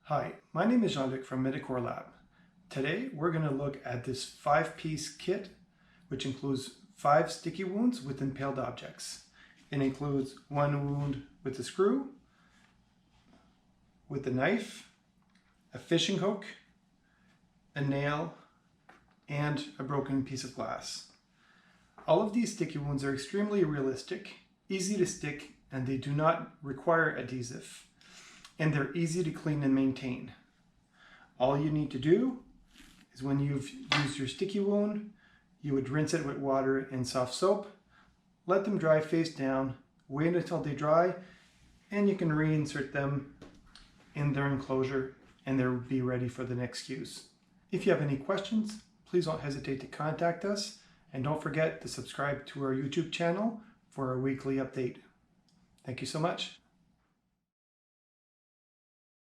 Hi, my name is Jean-Luc from MEDICOR LAB. Today we're going to look at this 5-piece kit which includes 5 sticky wounds with impaled objects. It includes 1 wound with a screw, with a knife, a fishing hook, a nail, and a broken piece of glass. All of these sticky wounds are extremely realistic, easy to stick, and they do not require adhesive. And they're easy to clean and maintain. All you need to do is when you've used your sticky wound, you would rinse it with water and soft soap, let them dry face down, wait until they dry, and you can reinsert them in their enclosure and they'll be ready for the next use. If you have any questions, please don't hesitate to contact us, and don't forget to subscribe to our YouTube channel for a weekly update. Thank you so much.